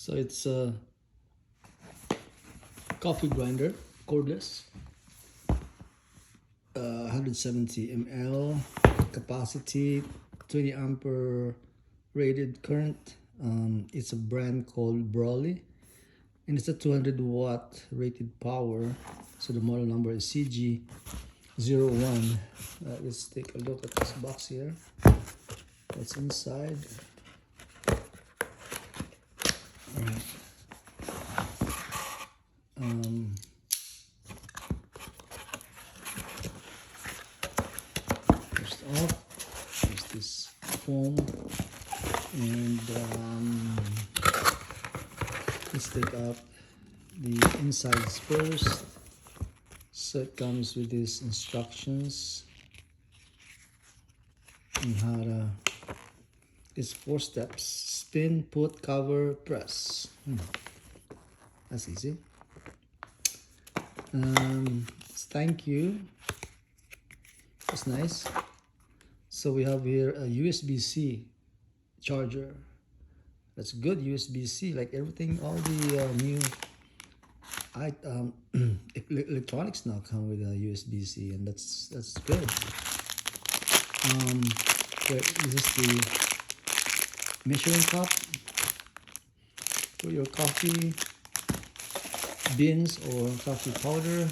So it's a coffee grinder, cordless, 170 ml capacity, 20 ampere rated current. It's a brand called Brawley, and it's a 200 watt rated power. So the model number is CG01. Let's take a look at this box here. What's inside? All right. First off, there's this foam, and let's take out the insides first. So it comes with these instructions on how to. It's 4 steps: spin, put, cover, press. That's easy. Thank you. That's nice. So we have here a USB-C charger. That's good. USB-C, like everything, all the new electronics now come with a USB-C, and that's good. This is the measuring cup for your coffee beans or coffee powder,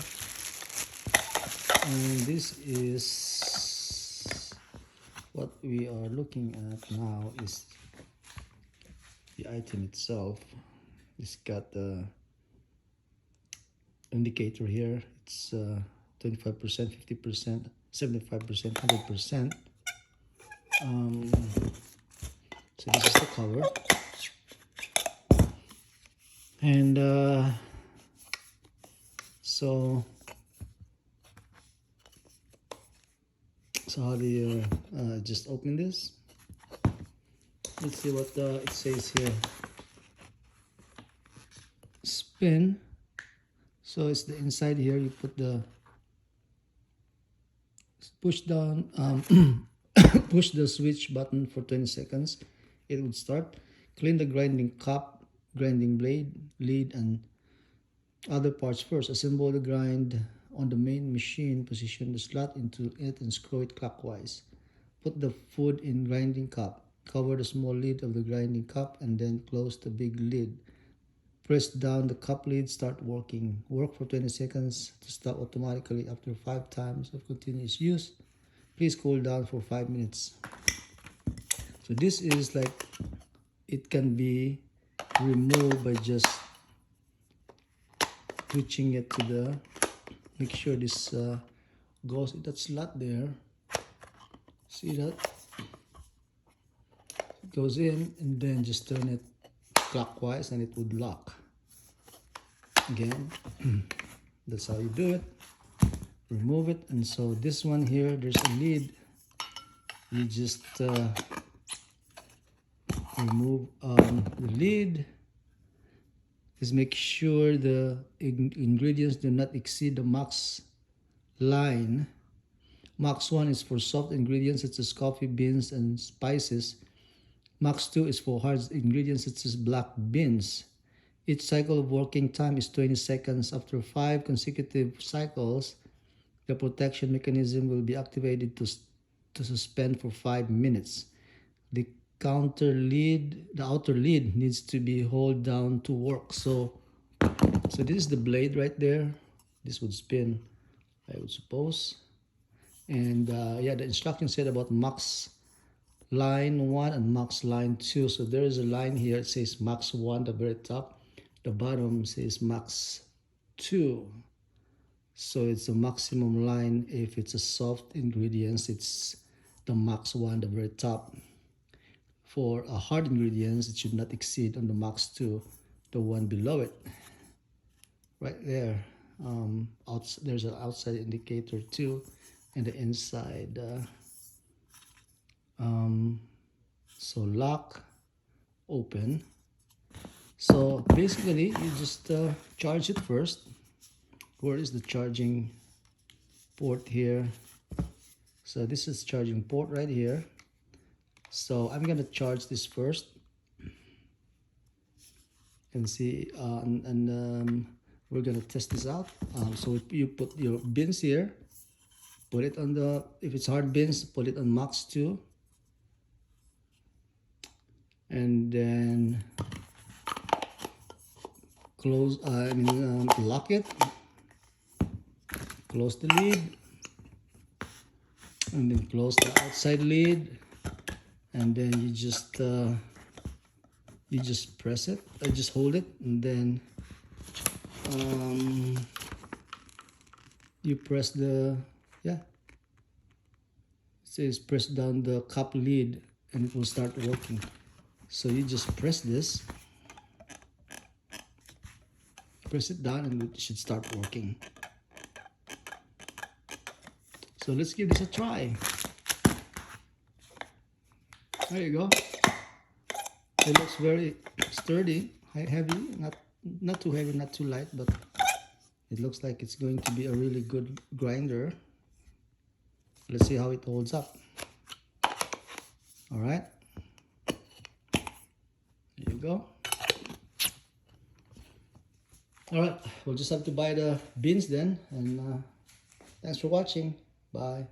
and this is what we are looking at now. Is the item itself. It's got the indicator here. It's 25%, 50%, 75%, 100%. So this is the cover, and so how do you just open this? Let's see what it says here. Spin. So it's the inside here. You put the push down, push the switch button for 20 seconds. It would start. Clean the grinding cup, grinding blade, lead, and other parts first. Assemble the grind on the main machine. Position the slot into it and screw it clockwise. Put the food in grinding cup. Cover the small lid of the grinding cup and then close the big lid. Press down the cup lid, start working. Work for 20 seconds to stop automatically after 5 times of continuous use. Please cool down for 5 minutes. So this is like, it can be removed by just twitching it to the, make sure this goes in that slot there. See that? It goes in, and then just turn it clockwise and it would lock. Again, that's how you do it. Remove it. And so this one here, there's a lid. You just remove the lid. Just make sure the ingredients do not exceed the max line. Max 1 is for soft ingredients such as coffee beans and spices. Max 2 is for hard ingredients such as black beans. Each cycle of working time is 20 seconds. After 5 consecutive cycles, the protection mechanism will be activated to suspend for 5 minutes. The outer lid needs to be held down to work. So this is the blade right there. This would spin, I would suppose. And yeah, the instruction said about max line 1 and max line 2. So there is a line here. It says max 1, the very top. The bottom says max 2. So it's a maximum line. If it's a soft ingredients, it's the max 1, the very top. For a hard ingredients, it should not exceed on the max 2, the one below it. Right there. There's an outside indicator too, and the inside. So lock, open. So basically, you just charge it first. Where is the charging port here? So this is charging port right here. So I'm gonna charge this first, and see, we're gonna test this out. So you put your bins here, put it on the, if it's hard bins, put it on max 2, and then close, lock it, close the lid, and then close the outside lid, and then you just press it, just hold it, and then you press the, yeah, it says press down the cup lid and it will start working. So you just press this, press it down, and it should start working. So let's give this a try. There you go. It looks very sturdy, heavy, not too heavy, not too light, but it looks like it's going to be a really good grinder. Let's see how it holds up. All right, there you go. All right, we'll just have to buy the bins then, and thanks for watching. Bye.